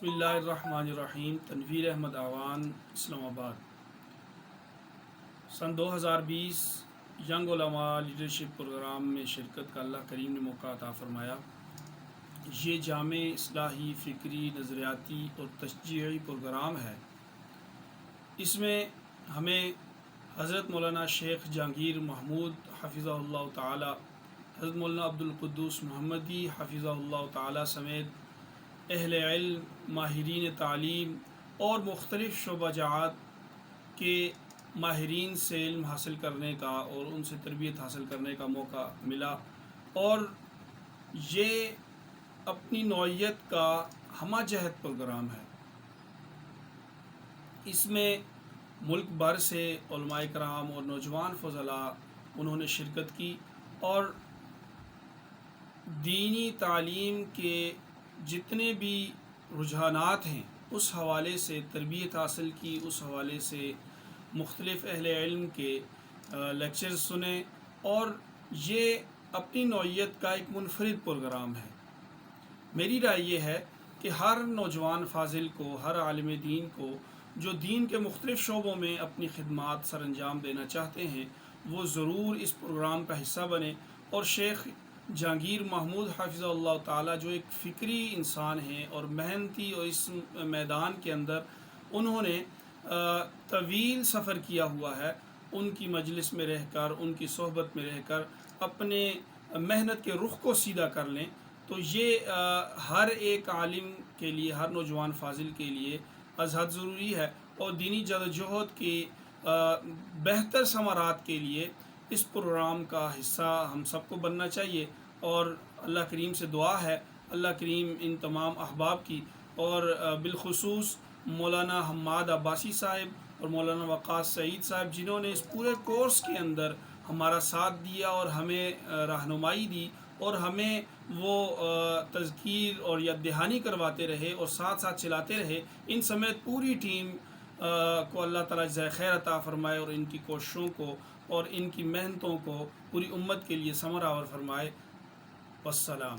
بسم اللہ الرحمن الرحیم۔ تنویر احمد آوان، اسلام آباد۔ سن 2020 ینگ علماء لیڈرشپ پروگرام میں شرکت کا اللہ کریم نے موقع عطا فرمایا۔ یہ جامع اصلاحی، فکری، نظریاتی اور تشجیعی پروگرام ہے۔ اس میں ہمیں حضرت مولانا شیخ جہانگیر محمود حفظہ اللہ تعالی، حضرت مولانا عبدالقدوس محمدی حفظہ اللہ تعالی سمیت اہل علم، ماہرین تعلیم اور مختلف شعبہ جات کے ماہرین سے علم حاصل کرنے کا اور ان سے تربیت حاصل کرنے کا موقع ملا، اور یہ اپنی نوعیت کا ہمہ جہت پروگرام ہے۔ اس میں ملک بھر سے علماء کرام اور نوجوان فضلاء انہوں نے شرکت کی، اور دینی تعلیم کے جتنے بھی رجحانات ہیں اس حوالے سے تربیت حاصل کی، اس حوالے سے مختلف اہل علم کے لیکچرز سنے، اور یہ اپنی نوعیت کا ایک منفرد پروگرام ہے۔ میری رائے یہ ہے کہ ہر نوجوان فاضل کو، ہر عالم دین کو جو دین کے مختلف شعبوں میں اپنی خدمات سر انجام دینا چاہتے ہیں، وہ ضرور اس پروگرام کا حصہ بنے، اور شیخ جہانگیر محمود حفظہ اللہ تعالی جو ایک فکری انسان ہیں اور محنتی، اور اس میدان کے اندر انہوں نے طویل سفر کیا ہوا ہے، ان کی مجلس میں رہ کر، ان کی صحبت میں رہ کر اپنے محنت کے رخ کو سیدھا کر لیں، تو یہ ہر ایک عالم کے لیے، ہر نوجوان فاضل کے لیے از حد ضروری ہے، اور دینی جدوجہد کی بہتر ثمرات کے لیے اس پروگرام کا حصہ ہم سب کو بننا چاہیے۔ اور اللہ کریم سے دعا ہے، اللہ کریم ان تمام احباب کی، اور بالخصوص مولانا حماد عباسی صاحب اور مولانا وقاص سعید صاحب، جنہوں نے اس پورے کورس کے اندر ہمارا ساتھ دیا اور ہمیں رہنمائی دی، اور ہمیں وہ تذکیر اور یاد دہانی کرواتے رہے اور ساتھ ساتھ چلاتے رہے، ان سمیت پوری ٹیم کو اللہ تعالیٰ جزائے خیر عطا فرمائے، اور ان کی کوششوں کو اور ان کی محنتوں کو پوری امت کے لیے ثمر آور فرمائے۔ والسلام۔